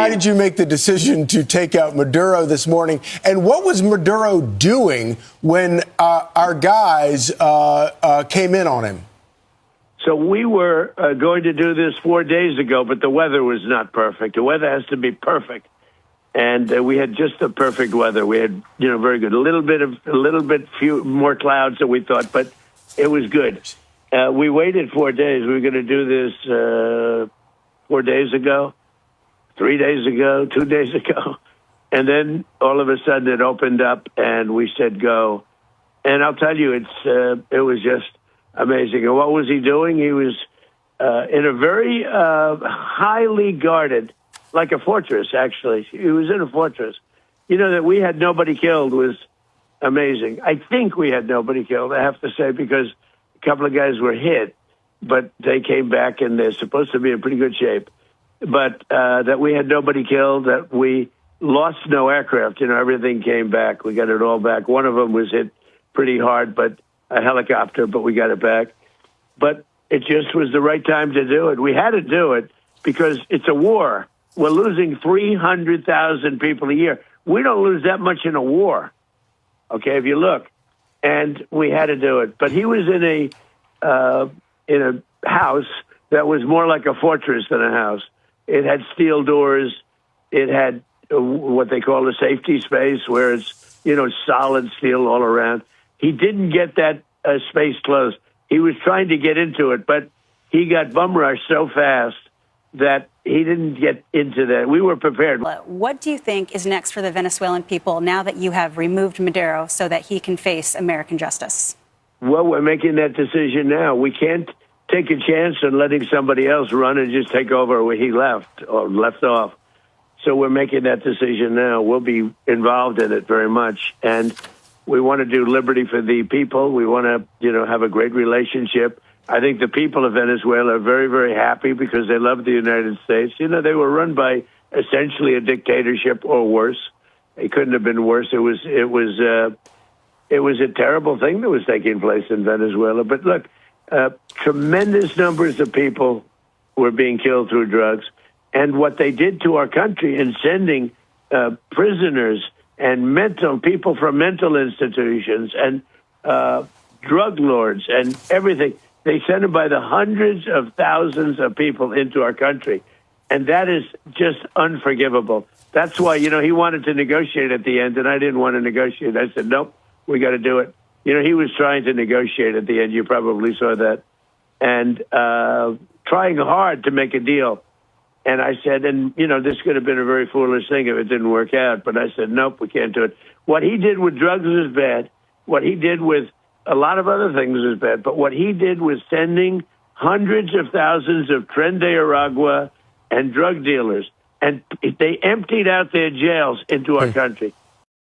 why did you make the decision to take out Maduro this morning? And what was Maduro doing when our guys came in on him? So we were going to do this 4 days ago, but the weather was not perfect. The weather has to be perfect. And we had just the perfect weather. We had, very good. A little bit few more clouds than we thought, but it was good. We waited 4 days. We were going to do this 4 days ago, 3 days ago, 2 days ago. And then all of a sudden it opened up and we said go. And I'll tell you, it was just amazing. And what was he doing? He was in a very highly guarded, like a fortress, actually. He was in a fortress. That we had nobody killed was amazing. I think we had nobody killed, I have to say, because a couple of guys were hit, but they came back and they're supposed to be in pretty good shape. But that we had nobody killed, that we lost no aircraft. Everything came back. We got it all back. One of them was hit pretty hard, but a helicopter, but we got it back. But it just was the right time to do it. We had to do it because it's a war. We're losing 300,000 people a year. We don't lose that much in a war, okay, if you look. And we had to do it. But he was in a house that was more like a fortress than a house. It had steel doors. It had what they call a safety space where it's, solid steel all around. He didn't get that space closed. He was trying to get into it, but he got bum rushed so fast that he didn't get into that. We were prepared. What do you think is next for the Venezuelan people now that you have removed Maduro so that he can face American justice? Well, we're making that decision now. We can't take a chance on letting somebody else run and just take over where he left off. So we're making that decision now. We'll be involved in it very much. And we want to do liberty for the people. We want to, have a great relationship. I think the people of Venezuela are very, very happy because they love the United States. They were run by essentially a dictatorship or worse. It couldn't have been worse. It was a terrible thing that was taking place in Venezuela. But look, tremendous numbers of people were being killed through drugs. And what they did to our country in sending prisoners and people from mental institutions and drug lords and everything, they sent them by the hundreds of thousands of people into our country. And that is just unforgivable. That's why, he wanted to negotiate at the end, and I didn't want to negotiate. I said, nope, we got to do it. He was trying to negotiate at the end. You probably saw that. And trying hard to make a deal. And I said, this could have been a very foolish thing if it didn't work out. But I said, nope, we can't do it. What he did with drugs was bad. What he did with a lot of other things was bad. But what he did was sending hundreds of thousands of Tren de Aragua and drug dealers. And they emptied out their jails into our country.